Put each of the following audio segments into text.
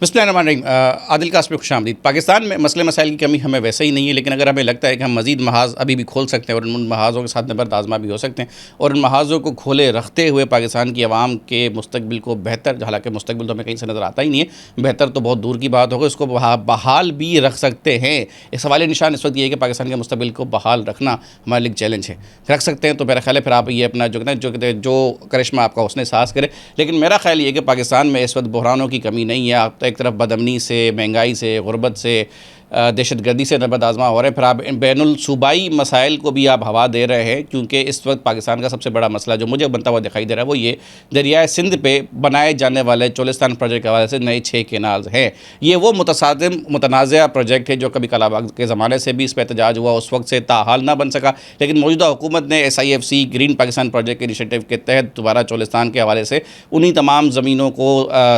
बिस्मिल्लाहिर्रहमानिर्रहीम। आदिल कास्ट में खुशामदीद। पाकिस्तान में मसले मसाइल की कमी हमें वैसे ही नहीं है, लेकिन अगर हमें लगता है कि हम मज़ीद महाज़ अभी भी खोल सकते हैं और उन महाज़ों के साथ नबर्द आज़मा भी हो सकते हैं और उन महाज़ों को खोले रखते हुए पाकिस्तान की आवाम के मुस्तकबिल को बेहतर, हालांकि मुस्तकबिल तो हमें कहीं से नज़र आता ही नहीं है, बेहतर तो बहुत दूर की बात होगा, इसको बहाल भी रख सकते हैं। एक सवाल निशान इस वक्त ये है कि पाकिस्तान के मुस्तकबिल को बहाल रखना हमारे लिए चैलेंज है। रख सकते हैं तो मेरा ख्याल है फिर आप ये अपना जो करिश्मा आपका उसने साहस करे, लेकिन मेरा ख्याल ये है कि पाकिस्तान में इस वक्त बहरानों की कमी नहीं है। आप तो एक तरफ बदअमनी से, महंगाई से, गुर्बत से, दहशत गर्दी से नबर्द आज़मा हो रहे हैं, फिर आप बैनुल सूबाई मसाइल को भी आप हवा दे रहे हैं, क्योंकि इस वक्त पाकिस्तान का सबसे बड़ा मसला जो मुझे बनता हुआ दिखाई दे रहा है वो ये दरियाए सिंध पे बनाए जाने वाले चोलिस्तान प्रोजेक्ट के हवाले से नए 6 केनाल्स हैं। ये वो मुतसादिम मुतनाज़ा प्रोजेक्ट है जो कभी कलाबाग के ज़माने से भी इस पर एहतजाज हुआ, उस वक्त से ताहाल ना बन सका, लेकिन मौजूदा हुकूमत ने SIFC ग्रीन पाकिस्तान प्रोजेक्ट के इनिशिएटिव के तहत दोबारा चोलिस्तान के हवाले से उन्हीं तमाम ज़मीनों को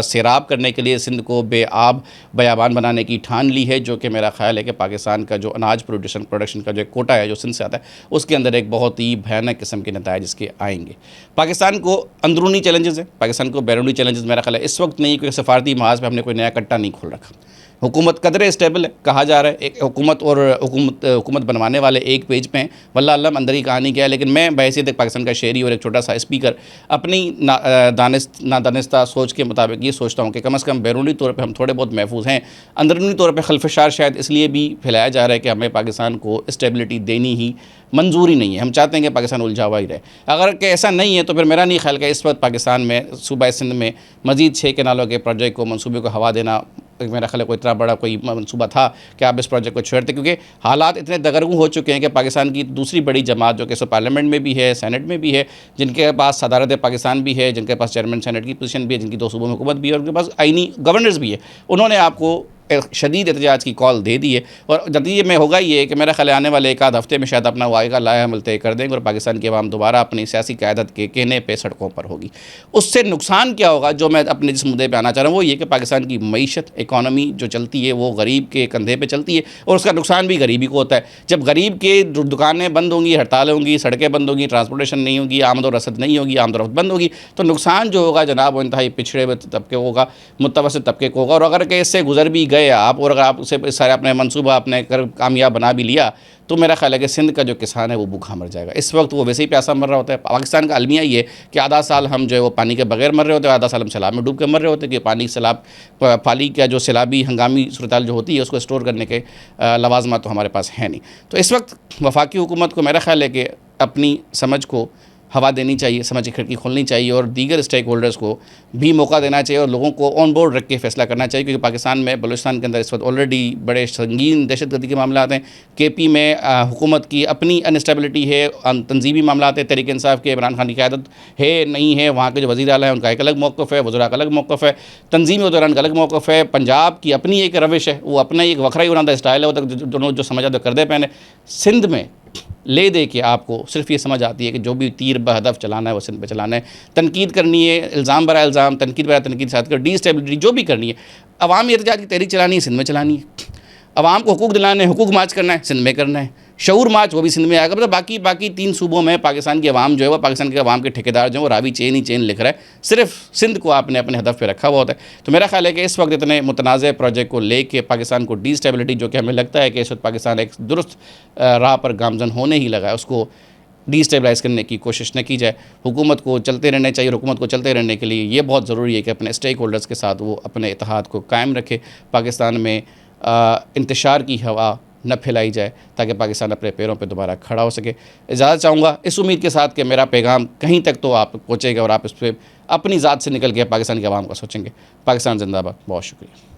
सैराब करने के लिए सिंध को बेआब बयाबान बनाने की ठान ली है, जो कि मेरा ख्याल है कि पाकिस्तान का जो अनाज प्रोडक्शन का जो कोटा है जो सिंध से आता है उसके अंदर एक बहुत ही भयानक किस्म के नताइज इसके आएंगे। पाकिस्तान को अंदरूनी चैलेंजेस हैं, पाकिस्तान को बैरूनी चैलेंजेस मेरा ख्याल है इस वक्त नहीं, क्योंकि सफारती महाज पर हमने कोई नया कट्टा नहीं खोल रखा। हुकूमत कदरे स्टेबल है, कहा जा रहा है एक हुकूमत बनवाने वाले एक पेज पे हैं, वल्लाह अल्लम अंदर ही कहानी क्या है। लेकिन मैं बहैसियत एक पाकिस्तान का शहरी और एक छोटा सा स्पीकर अपनी नादानिस्ता सोच के मुताबिक ये सोचता हूँ कि कम से कम बैरूनी तौर पे हम थोड़े बहुत महफूज हैं। अंदरूनी तौर पे खलफशार शायद इसलिए भी फैलाया जा रहा है कि हमें पाकिस्तान को स्टेबिलिटी देनी ही मंजूरी नहीं है, हम चाहते हैं कि पाकिस्तान उलझा हुआ ही रहे। अगर कि ऐसा नहीं है तो फिर मेरा नहीं ख्याल कि इस वक्त पाकिस्तान में सूबा सिंध में मज़ीद 6 केनालों के प्रोजेक्ट को, मनसूबे को हवा देना मेरा ख्याल है कोई इतना बड़ा कोई मनसूबा था कि आप इस प्रोजेक्ट को छोड़ते, क्योंकि हालात इतने दगरगू हो चुके हैं कि पाकिस्तान की दूसरी बड़ी जमात जो कि सो पार्लियामेंट में भी है, सेनेट में भी है, जिनके पास सदारत पाकिस्तान भी है, जिनके पास चेयरमैन सेनेट की पोजीशन भी है, जिनकी 2 सूबों में हुकूमत भी है और उनके पास आईनी गवर्नर्स भी है, उन्होंने आपको शदीद एहतजाज की कॉल दे दी है। और नतीजे में होगा ये कि मेरा ख्याल है आने वाले एक आध हफ्ते में शायद अपना वायका लाया अमल तय कर देंगे और पाकिस्तान की आवाम दोबारा अपनी सियासी क़यादत के कहने पे सड़कों पर होगी। उससे नुकसान क्या होगा, जो मैं अपने जिस मुद्दे पे आना चाह रहा हूँ वो ये कि पाकिस्तान की मईशत, इकॉनमी जो चलती है वो गरीब के कंधे पे चलती है और उसका नुकसान भी गरीबी को होता है। जब गरीब के दुकानें बंद होंगी, हड़तालें होंगी, सड़कें बंद होंगी, ट्रांसपोर्टेशन नहीं होगी, आमद और रसद नहीं होगी, आमद और रफ्त बंद होगी, तो नुकसान जो होगा जनाब वो इंतहाई पिछड़े हुए तबके को होगा, मुतवस्सित तबके को होगा। और अगर कि इससे गुजर भी गए आप और अगर आप उसे सारे अपने मनसूबा अपने कर कामयाब बना भी लिया तो मेरा ख्याल है कि सिंध का जो किसान है वो भूखा मर जाएगा। इस वक्त वो वैसे ही प्यासा मर रहा होता है। पाकिस्तान का अलमिया ये कि आधा साल हम जो है वो पानी के बगैर मर रहे होते हैं, आधा साल हम सैलाब में डूब के मर रहे होते हैं, कि पानी का जो सैलाबी हंगामी सूरत जो होती है उसको स्टोर करने के लवाजमा तो हमारे पास है नहीं। तो इस वक्त वफाकी हुकूमत को मेरा ख्याल है कि अपनी समझ को हवा देनी चाहिए, समझ की खिड़की खोलनी चाहिए और दीगर स्टेक होल्डर्स को भी मौका देना चाहिए और लोगों को ऑन बोर्ड रख के फैसला करना चाहिए, क्योंकि पाकिस्तान में, बलूचिस्तान के अंदर इस वक्त ऑलरेडी बड़े संगीन दहशतगर्दी के मामला आते हैं। KP में हुकूमत की अपनी अनस्टेबिलिटी है, तंजीमी मामला आते हैं, तहरीक इंसाफ के इमरान खान की क़यादत है नहीं है, वहाँ के जो वज़ीर आला है उनका एक अलग मौक़िफ़ है, वज़रा का अलग मौक़िफ़ है, तंजीमी दौरान का अलग मौक़िफ़ है, पंजाब की अपनी एक रविश है, वो अपना एक वखरा ही उन्होंने स्टाइल है, वो दोनों जो समझा तो कर दे पहने। सिंध में ले दे के आपको सिर्फ ये समझ आती है कि जो भी तीर बहदफ चलाना है वो सिंध पे चलाना है, तनकीद करनी है, इल्ज़ाम बरा इल्ज़ाम, तनकीद बरा तनकीद साथ कर, डिस्टेबिलिटी जो भी करनी है, अवामी एहतजाज की तहरीक चलानी है सिंध में चलानी है, अवाम को हुकूक दिलाने, हुकूक मार्च करना है सिंध में करना है, शऊर मार्च वो भी सिंध में आएगा। मतलब बाकी 3 सूबों में पाकिस्तान की आवाम जो है वो, पाकिस्तान के आवाम के ठेकेदार जो है वो रावी चेन ही चेन लिख रहा है, सिर्फ सिंध को आपने अपने हदफ पे रखा हुआ होता है। तो मेरा ख्याल है कि इस वक्त इतने मुतनाज़ प्रोजेक्ट को लेके पाकिस्तान को डिस्टेबिलिटी, जो कि हमें लगता है कि इस वक्त पाकिस्तान एक दुरुस्त राह पर गामजन होने ही लगा है, उसको डिस्टेबलाइज़ करने की कोशिश न की जाए। हुकूमत को चलते रहने चाहिए, हुकूमत को चलते रहने के लिए ये बहुत ज़रूरी है कि अपने स्टेक होल्डर्स के साथ वो अपने इत्तेहाद को कायम रखे, पाकिस्तान में इंतशार की हवा न फैलाई जाए ताकि पाकिस्तान अपने पैरों पे दोबारा खड़ा हो सके। इजाज़त चाहूँगा इस उम्मीद के साथ कि मेरा पैगाम कहीं तक तो आप पहुँचेगा और आप इस पर अपनी ज़ात से निकल के पाकिस्तान की आवाम का सोचेंगे। पाकिस्तान जिंदाबाद। बहुत शुक्रिया।